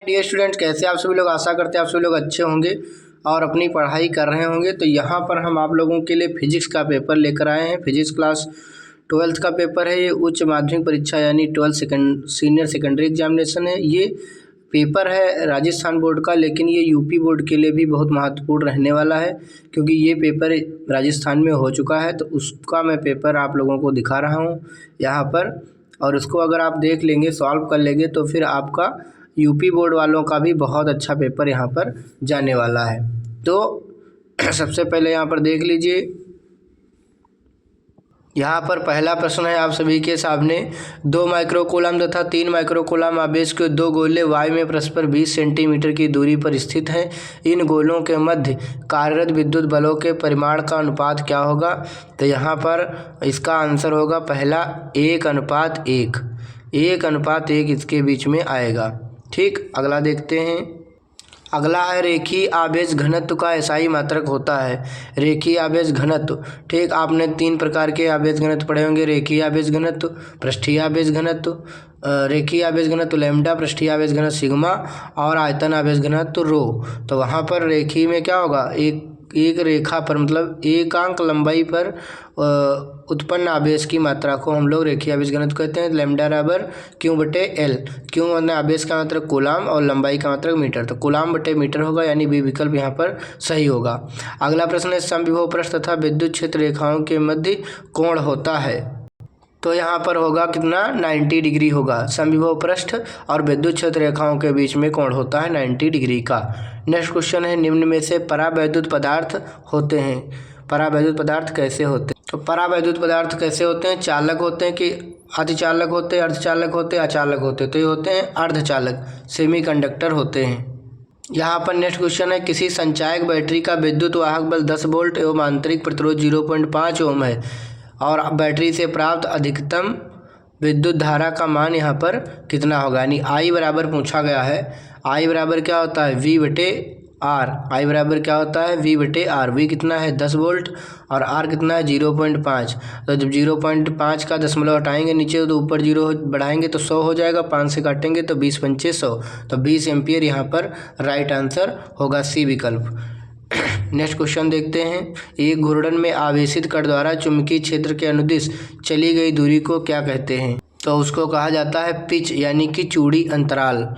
Dear students, कैसे आप सभी लोग। आशा करते हैं आप सभी लोग अच्छे होंगे और अपनी पढ़ाई कर रहे होंगे। तो यहाँ पर हम आप लोगों के लिए फिजिक्स का पेपर लेकर आए हैं। फिजिक्स क्लास 12th का पेपर है। ये उच्च माध्यमिक परीक्षा यानी 12 सीनियर सेकेंडरी एग्जामिनेशन है। ये पेपर है राजस्थान बोर्ड का, लेकिन ये यूपी बोर्ड के लिए भी बहुत महत्वपूर्ण रहने वाला है, क्योंकि ये पेपर राजस्थान में हो चुका है। तो उसका मैं पेपर आप लोगों को दिखा रहा हूँ यहाँ पर, और उसको अगर आप देख लेंगे, सॉल्व कर लेंगे, तो फिर आपका यूपी बोर्ड वालों का भी बहुत अच्छा पेपर यहाँ पर जाने वाला है। तो सबसे पहले यहाँ पर देख लीजिए, यहाँ पर पहला प्रश्न है आप सभी के सामने। 2 माइक्रोकूलम तथा 3 माइक्रोकूलम आवेश के 2 गोले वायु में परस्पर 20 सेंटीमीटर की दूरी पर स्थित हैं। इन गोलों के मध्य कार्यरत विद्युत बलों के परिमाण का अनुपात क्या होगा? तो यहाँ पर इसका आंसर होगा पहला 1:1। 1:1 इसके बीच में आएगा। ठीक, अगला देखते हैं। अगला है रेखीय आवेश घनत्व का एसआई मात्रक होता है। रेखीय आवेश घनत्व, ठीक, आपने 3 प्रकार के आवेश घनत्व पढ़े होंगे। रेखीय आवेश घनत्व, पृष्ठीय आवेश घनत्व, रेखीय आवेश घनत्व लैम्डा, पृष्ठीय आवेश घनत्व सिग्मा और आयतन आवेश घनत्व रो। तो वहाँ पर रेखीय में क्या होगा, एक रेखा पर मतलब एकांक लंबाई पर उत्पन्न आवेश की मात्रा को हम लोग रेखीय आवेश घनत्व कहते हैं। लैम्डा बराबर Q/L। क्यू मतलब आवेश का मात्रक कूलाम और लंबाई का मात्रक मीटर, तो कूलाम/मीटर होगा, यानी बी विकल्प यहाँ पर सही होगा। अगला प्रश्न है समविभव पृष्ठ तथा विद्युत क्षेत्र रेखाओं के मध्य कोण होता है। तो यहाँ पर होगा कितना, 90 डिग्री होगा। समविभव पृष्ठ और विद्युत क्षेत्र रेखाओं के बीच में कोण होता है 90 डिग्री का। नेक्स्ट क्वेश्चन है निम्न में से परावैद्युत पदार्थ होते हैं। परावैद्युत पदार्थ कैसे होते हैं? तो परावैद्युत पदार्थ कैसे होते हैं? चालक होते हैं कि अतिचालक होते हैं, अर्धचालक होते हैं, अचालक होते हैं? तो ये होते हैं अर्धचालक, सेमीकंडक्टर होते हैं। यहाँ पर नेक्स्ट क्वेश्चन है किसी संचायक बैटरी का विद्युत वाहक बल 10 वोल्ट एवं आंतरिक प्रतिरोध 0.5 ओम है और बैटरी से प्राप्त अधिकतम विद्युत धारा का मान यहाँ पर कितना होगा? यानी आई बराबर पूछा गया है। आई बराबर क्या होता है, V/R। आई बराबर क्या होता है, V/R। V कितना है 10 वोल्ट और R कितना है 0.5। तो जब 0.5 का दशमलव हटाएंगे नीचे तो ऊपर 0 बढ़ाएंगे तो 100 हो जाएगा, 5 से काटेंगे तो 20×5 = 100। तो 20 एम्पियर यहाँ पर राइट आंसर होगा, सी विकल्प। नेक्स्ट क्वेश्चन देखते हैं। एक घूर्णन में आवेशित कण द्वारा चुंबकीय क्षेत्र के अनुदिश चली गई दूरी को क्या कहते हैं? तो उसको कहा जाता है पिच यानी कि चूड़ी अंतराल।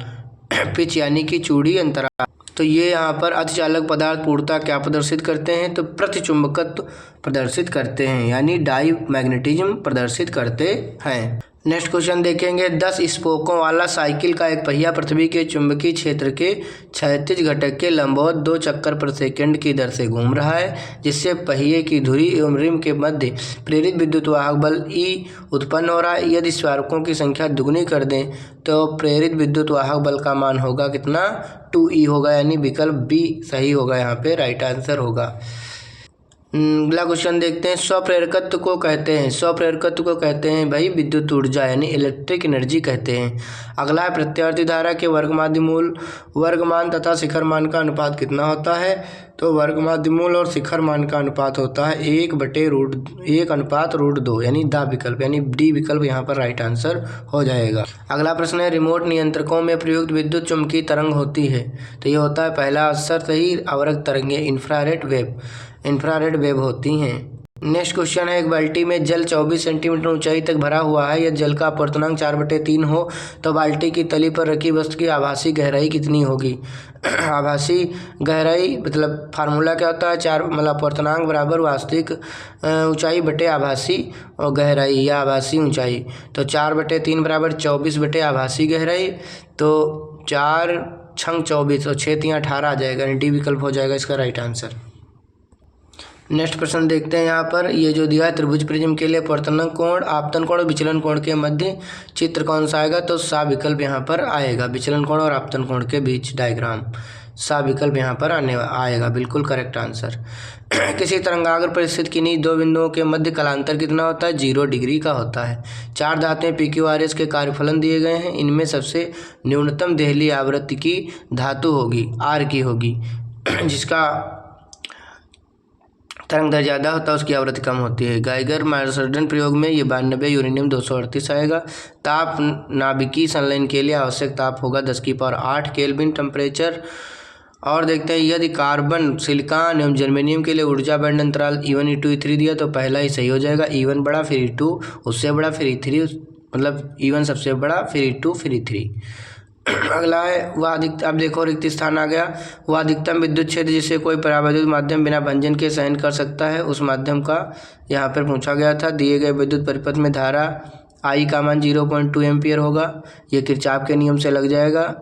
पिच यानी कि चूड़ी अंतराल। तो ये यहाँ पर अतिचालक पदार्थ पूर्णतः क्या प्रदर्शित करते हैं? तो प्रतिचुंबकत्व प्रदर्शित करते हैं, यानी डाई मैग्नेटिज्म प्रदर्शित करते हैं। नेक्स्ट क्वेश्चन देखेंगे। 10 स्पोकों वाला साइकिल का एक पहिया पृथ्वी के चुंबकीय क्षेत्र के क्षैतिज घटक के लंबवत 2 चक्कर प्रति सेकंड की दर से घूम रहा है, जिससे पहिए की धुरी एवं रिम के मध्य प्रेरित विद्युत वाहक बल E उत्पन्न हो रहा है। यदि स्वारकों की संख्या दुगुनी कर दें तो प्रेरित विद्युत वाहक बल का मान होगा कितना, 2E होगा, यानी विकल्प बी सही होगा, यहाँ पे राइट आंसर होगा। अगला क्वेश्चन देखते हैं। स्वप्रेरकत्व को कहते हैं, स्वप्रेरकत्व को कहते हैं भाई विद्युत ऊर्जा यानी इलेक्ट्रिक एनर्जी कहते हैं। अगला है प्रत्यावर्ती धारा के वर्गमाध्यमूल वर्गमान तथा शिखर मान का अनुपात कितना होता है? तो वर्गमाध्यमूल और शिखर मान का अनुपात होता है 1/√2, यानी द विकल्प, यानी डी विकल्प यहाँ पर राइट आंसर हो जाएगा। अगला प्रश्न है रिमोट नियंत्रकों में प्रयुक्त विद्युत चुम्बकीय तरंग होती है। तो ये होता है पहला आंसर सही, अवरक्त तरंगें इंफ्रारेड वेव होती हैं। नेक्स्ट क्वेश्चन है एक बाल्टी में जल 24 सेंटीमीटर ऊंचाई तक भरा हुआ है। यदि जल का अपवर्तनांक 4/3 हो तो बाल्टी की तली पर रखी वस्तु की आभासी गहराई कितनी होगी? आभासी गहराई मतलब फार्मूला क्या होता है, 4 मतलब अपवर्तनांक बराबर वास्तविक ऊंचाई बटे आभासी गहराई या आभासी ऊंचाई। तो 4/3 बराबर 24 बटे आभासी गहराई। तो 4 × 24 और 6 × 3 = 18 आ जाएगा, यानी डी विकल्प हो जाएगा इसका राइट आंसर। नेक्स्ट प्रश्न देखते हैं। यहाँ पर ये जो दिया है त्रिभुज प्रिज्म के लिए अपवर्तन कोण, आपतन कोण और विचलन कोण के मध्य चित्र कौन सा आएगा? तो सा विकल्प यहाँ पर आएगा। विचलन कोण और आपतन कोण के बीच डायग्राम, सा विकल्प यहाँ पर आएगा, बिल्कुल करेक्ट आंसर। किसी तरंगाग्र पर स्थित किन्हीं 2 बिंदुओं के मध्य कलांतर कितना होता है? 0 डिग्री का होता है। 4 धातुएं PQRS के कार्यफलन दिए गए हैं। इनमें सबसे न्यूनतम देहली आवृत्ति की धातु होगी R की होगी, जिसका तरंग दर ज़्यादा होता है उसकी आवृत्ति कम होती है। गाइगर मार्सर्डन प्रयोग में ये 92, यूरेनियम 238 आएगा। ताप नाभिकीय संलयन के लिए आवश्यक ताप होगा 10⁸ केल्विन टेम्परेचर। और देखते हैं यदि कार्बन, सिलिकॉन एवं जर्मेनियम के लिए ऊर्जा बैंड अंतराल E1 E2 E3 दिया तो पहला ही सही हो जाएगा। E1 बड़ा, फिर E2 उससे बड़ा, फिर E3, मतलब E1 सबसे बड़ा, फिर E2, फिर E3। अगला है वह अब देखो रिक्त स्थान आ गया। वह अधिकतम विद्युत क्षेत्र जिसे कोई परावैद्युत माध्यम बिना भंजन के सहन कर सकता है, उस माध्यम का यहाँ पर पूछा गया था। दिए गए विद्युत परिपथ में धारा I का मान 0.2 एम्पियर होगा। ये किरचॉफ के नियम से लग जाएगा।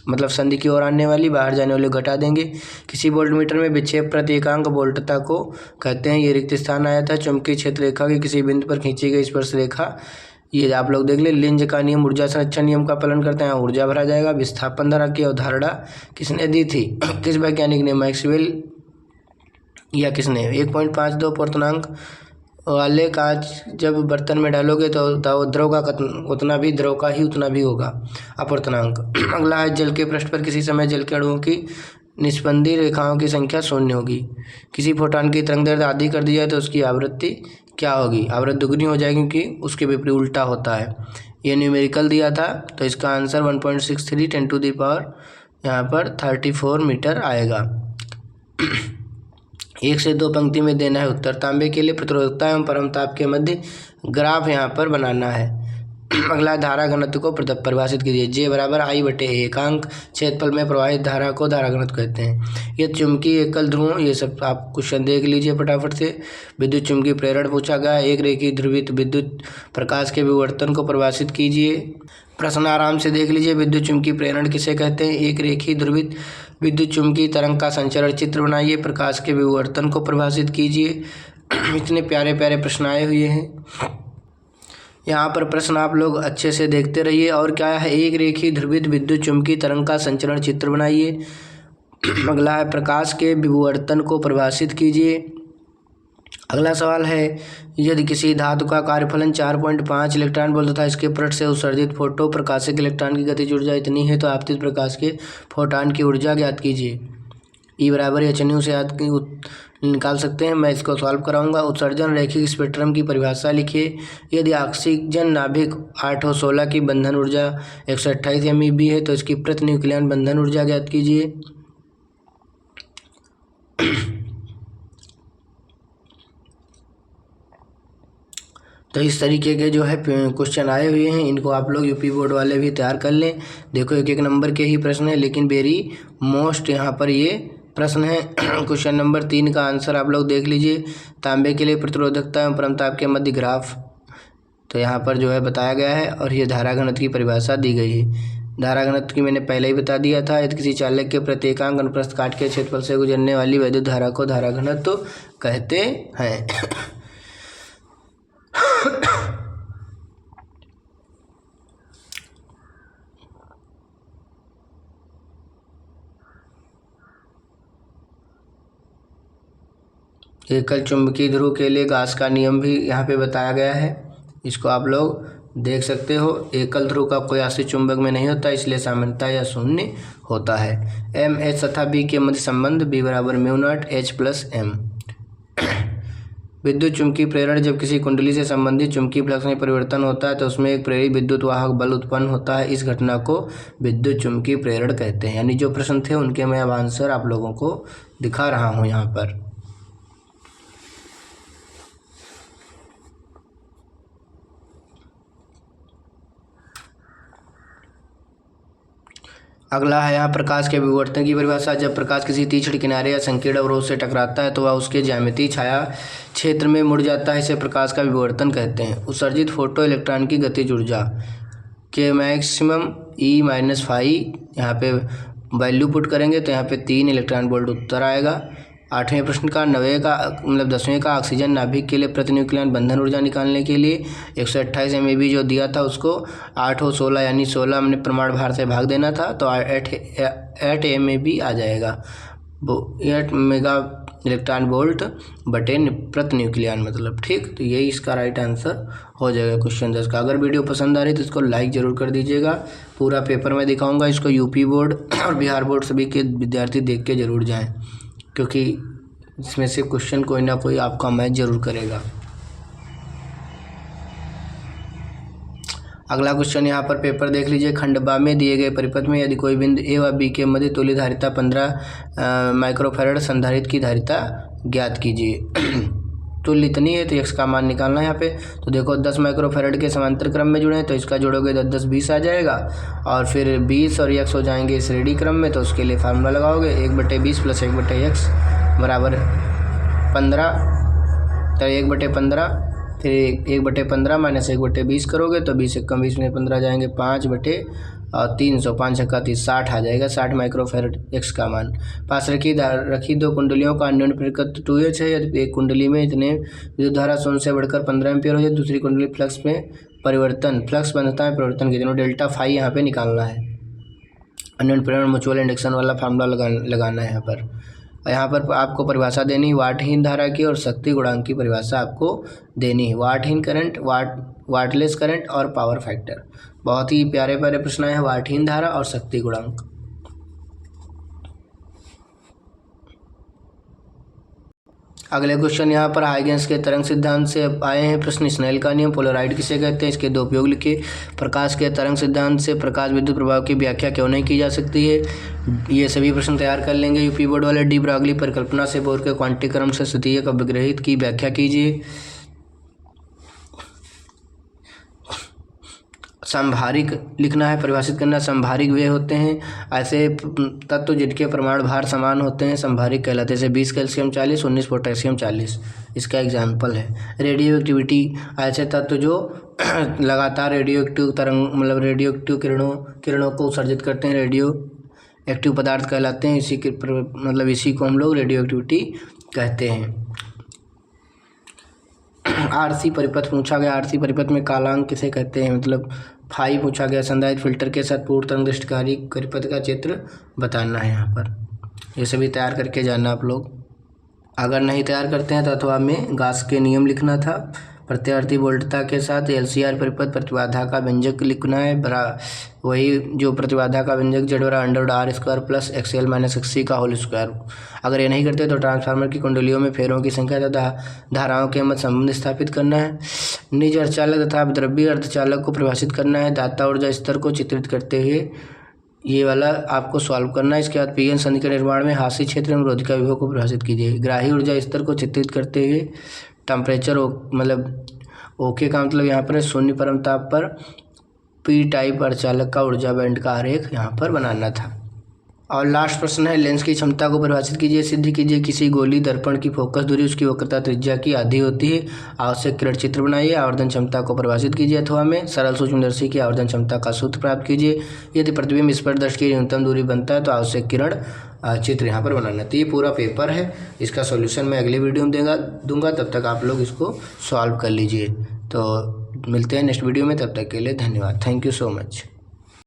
मतलब संधि की ओर आने वाली, बाहर जाने वाले घटा देंगे। किसी वोल्टमीटर में विक्षेप प्रति एकांक वोल्टता को कहते हैं। ये रिक्त स्थान आया था। चुंबकीय क्षेत्र रेखा के किसी बिंदु पर खींची गई स्पर्श रेखा, ये आप लोग देख ले। लिंज का नियम ऊर्जा संरक्षण नियम का पालन करते हैं, ऊर्जा भरा जाएगा। विस्थापन धारा की अवधारणा किसने दी थी? किस वैज्ञानिक ने? मैक्सवेल या किसने? 1.52 पूर्णांक वाले कांच जब बर्तन में डालोगे तो द्रव का उतना भी, द्रव का ही उतना भी होगा अपूर्णांक। अगला है जल के पृष्ठ पर किसी समय जल के अणुओं की निस्पंदी रेखाओं की संख्या 0 होगी। किसी फोटॉन की तरंग दैर्ध्य आधी कर दी जाए तो उसकी आवृत्ति क्या होगी? आवृत्ति दुगनी हो जाएगी क्योंकि उसके विपरीत उल्टा होता है। ये न्यूमेरिकल दिया था तो इसका आंसर 1.63 10⁻, यहाँ पर 34 मीटर आएगा। 1 से 2 पंक्ति में देना है उत्तर। तांबे के लिए प्रतिरोधकता एवं परम ताप के मध्य ग्राफ यहाँ पर बनाना है। अगला धारा घनत्व को परिभाषित कीजिए। J बराबर I/A। एकांक क्षेत्रफल में प्रवाहित धारा को धारा घनत्व कहते हैं। ये चुंबकीय एकल ध्रुव, ये सब आप क्वेश्चन देख लीजिए फटाफट से। विद्युत चुंबकीय प्रेरण पूछा गया। एक रेखीय ध्रुवित विद्युत प्रकाश के विवर्तन को परिभाषित कीजिए। प्रश्न आराम से देख लीजिए। विद्युत चुंबकीय प्रेरण किसे कहते हैं? एक रेखीय ध्रुवित विद्युत चुंबकीय तरंग का संचरण चित्र बनाइए। प्रकाश के विवर्तन को परिभाषित कीजिए। इतने प्यारे प्यारे प्रश्न आए हुए हैं। यहाँ पर प्रश्न आप लोग अच्छे से देखते रहिए। और क्या है? एक रेखीय ध्रुवित विद्युत चुंबकीय तरंग का संचरण चित्र बनाइए। अगला है प्रकाश के विवर्तन को परिभाषित कीजिए। अगला सवाल है यदि किसी धातु का कार्यफलन 4.5 इलेक्ट्रॉन वोल्ट तथा इसके पृष्ठ से उत्सर्जित फोटो प्रकाशिक इलेक्ट्रॉन की गतिज ऊर्जा इतनी है तो आपतित प्रकाश के फोटॉन की ऊर्जा ज्ञात कीजिए। E बराबर hnu से याद निकाल सकते हैं। मैं इसको सॉल्व कराऊंगा। उत्सर्जन रैखिक स्पेक्ट्रम की परिभाषा लिखिए। यदि ऑक्सीजन नाभिक 8O16 की बंधन ऊर्जा 128 MeV है तो इसकी प्रति न्यूक्लियन बंधन ऊर्जा ज्ञात कीजिए। तो इस तरीके के जो है क्वेश्चन आए हुए हैं, इनको आप लोग यूपी बोर्ड वाले भी तैयार कर लें। देखो 1-1 नंबर के ही प्रश्न है, लेकिन वेरी मोस्ट यहाँ पर ये प्रश्न है। क्वेश्चन नंबर 3 का आंसर आप लोग देख लीजिए। तांबे के लिए प्रतिरोधकता एवं परमताप के मध्य ग्राफ तो यहाँ पर जो है बताया गया है। और ये धारा घनत्व की परिभाषा दी गई है। धारा घनत्व की मैंने पहले ही बता दिया था। यदि किसी चालक के प्रति एकांक अनुप्रस्थ काट के क्षेत्रफल से गुजरने वाली वैद्युत धारा को धारा घनत्व कहते हैं। एकल चुंबकीय ध्रुव के लिए गाउस का नियम भी यहाँ पे बताया गया है। इसको आप लोग देख सकते हो। एकल ध्रुव का कोई आश्रित चुंबक में नहीं होता, इसलिए सामान्यतः यह शून्य होता है। M H तथा B के मध्य संबंध B बराबर μ0 H+M। विद्युत चुंबकीय प्रेरण जब किसी कुंडली से संबंधित चुंबकीय फ्लक्स में परिवर्तन होता है तो उसमें एक प्रेरित विद्युत वाहक बल उत्पन्न होता है। इस घटना को विद्युत चुंबकीय प्रेरण कहते हैं। यानी जो प्रश्न थे उनके मैं अब आंसर आप लोगों को दिखा रहा हूँ यहाँ पर। अगला है यहाँ प्रकाश के विवर्तन की परिभाषा। जब प्रकाश किसी तीक्ष्ण किनारे या संकीर्ण अवरोध से टकराता है तो वह उसके ज्यामितीय छाया क्षेत्र में मुड़ जाता है। इसे प्रकाश का विवर्तन कहते हैं। उत्सर्जित फोटो इलेक्ट्रॉन की गतिज ऊर्जा के मैक्सिमम E-5 यहाँ पे वैल्यू पुट करेंगे तो यहाँ पे 3 इलेक्ट्रॉन वोल्ट उत्तर आएगा। 8वें प्रश्न का 10वें का ऑक्सीजन नाभिक के लिए प्रति न्यूक्लियन बंधन ऊर्जा निकालने के लिए 128 MeV जो दिया था उसको 8O16 यानी 16 हमने प्रमाण भार से भाग देना था तो 8 MeV आ जाएगा। 8 मेगा इलेक्ट्रॉन वोल्ट बटे प्रति न्यूक्लियन मतलब। ठीक, तो यही इसका राइट आंसर हो जाएगा क्वेश्चन 10 का। अगर वीडियो पसंद आ रही तो इसको लाइक ज़रूर कर दीजिएगा। पूरा पेपर में दिखाऊंगा, इसको यूपी बोर्ड और बिहार बोर्ड सभी के विद्यार्थी देख के ज़रूर जाएं, क्योंकि इसमें से क्वेश्चन कोई ना कोई आपका मैच जरूर करेगा। अगला क्वेश्चन यहाँ पर पेपर देख लीजिए। खंड बा में दिए गए परिपथ में यदि कोई बिंदु ए व बी के मध्य तुल्य धारिता 15 माइक्रोफैरड संधारित्र की धारिता ज्ञात कीजिए। तुल्य इतनी है तो एक्स का मान निकालना है यहाँ पे। तो देखो 10 माइक्रोफैरड के समांतर क्रम में जुड़े हैं तो इसका जोड़ोगे तो 10 20 आ जाएगा, और फिर 20 और एक्स हो जाएंगे श्रेणी क्रम में, तो उसके लिए फार्मूला लगाओगे 1/20 + 1/x बराबर 15। तो 1/15 फिर 1/15 - 1/20 करोगे तो 20 × 20 में 15 जाएंगे 5/300 5 × 30 60 आ जाएगा। 60 माइक्रोफैरड एक्स का मान। पास रखी दो कुंडलियों का अन्योन्य परिपथ 2H है। यदि एक कुंडली में इतने विद्युत धारा 0 से बढ़कर 15 एम्पियर हो जाए, दूसरी कुंडली फ्लक्स बंधता में परिवर्तन के दिनों डेल्टा फाई यहाँ पे निकालना है। अन्योन्य प्रेरण म्यूचुअल इंडक्शन वाला फार्मूला लगाना है यहाँ पर। यहाँ पर आपको परिभाषा देनी वाटहीन धारा की और शक्ति गुणांक की परिभाषा आपको देनी है। वाटहीन करंट, वाटलेस करंट और पावर फैक्टर। बहुत ही प्यारे प्यारे प्रश्न है। वाटहीन धारा और शक्ति गुणांक। अगले क्वेश्चन यहाँ पर हाइगेंस के तरंग सिद्धांत से आए हैं प्रश्न। स्नेल का नियम पोलराइड किसे कहते हैं, इसके दो उपयोग लिखिए। प्रकाश के तरंग सिद्धांत से प्रकाश विद्युत प्रभाव की व्याख्या क्यों नहीं की जा सकती है, ये सभी प्रश्न तैयार कर लेंगे यूपी बोर्ड वाले। डी ब्रागली परिकल्पना से बोर के क्वांटिक क्रम से तृतीयक अभिग्रहित की व्याख्या कीजिए। संभारिक लिखना है, परिभाषित करना। संभारिक वे होते हैं ऐसे तत्व जिनके परमाणु भार समान होते हैं, संभारिक कहलाते हैं। जैसे 20 कैल्शियम 40, 19 पोटेशियम 40, इसका एग्जाम्पल है। रेडियो एक्टिविटी ऐसे तत्व जो लगातार रेडियो एक्टिव तरंग मतलब रेडियो एक्टिव किरणों को उत्सर्जित करते हैं, रेडियो एक्टिव पदार्थ कहलाते हैं। इसी को हम लोग रेडियो एक्टिविटी कहते हैं। आरसी परिपथ पूछा गया। आरसी परिपथ में कालांक किसे कहते हैं, मतलब फाई पूछा गया। संधारित्र फिल्टर के साथ पूर्ण तरंग दृष्टिकारी परिपथ का चित्र बताना है यहाँ पर। ये सभी तैयार करके जाना आप लोग। अगर नहीं तैयार करते हैं तो अथवा में गास के नियम लिखना था। प्रत्यावर्ती वोल्टता के साथ एलसीआर परिपथ प्रतिबाधा का व्यंजक लिखना है। वही जो प्रतिबाधा का व्यंजक Z/√R² + XL - XC का होल स्क्वायर। अगर ये नहीं करते तो ट्रांसफार्मर की कुंडलियों में फेरों की संख्या तथा धाराओं के मध्य संबंध स्थापित करना है। निज अर्धचालक तथा द्रव्य अर्धचालक को परिभाषित करना है। दाता ऊर्जा स्तर को चित्रित करते हुए ये वाला आपको सॉल्व करना है। इसके बाद पीएन संधि के निर्माण में हाशी क्षेत्र में रोधिका विभव को परिभाषित कीजिए। ग्राही ऊर्जा स्तर को चित्रित करते हुए टेम्परेचर मतलब ओके का मतलब यहाँ पर 0 परम ताप पर पी टाइप अर्धचालक का ऊर्जा बैंड का आरेख यहाँ पर बनाना था। और लास्ट प्रश्न है, लेंस की क्षमता को परिभाषित कीजिए। सिद्ध कीजिए किसी गोली दर्पण की फोकस दूरी उसकी वक्रता त्रिज्या की आधी होती है। आवश्यक किरण चित्र बनाइए। आवर्धन क्षमता को परिभाषित कीजिए। अथवा में सरल सूक्ष्मदर्शी की आवर्धन क्षमता का सूत्र प्राप्त कीजिए। यदि प्रतिबिंब स्पर्शदर्शी की न्यूनतम दूरी बनता है तो आवश्यक किरण चित्र यहाँ पर बनाना। तो ये पूरा पेपर है। इसका सॉल्यूशन मैं अगले वीडियो में दूंगा। तब तक आप लोग इसको सॉल्व कर लीजिए। तो मिलते हैं नेक्स्ट वीडियो में। तब तक के लिए धन्यवाद। Thank you so much.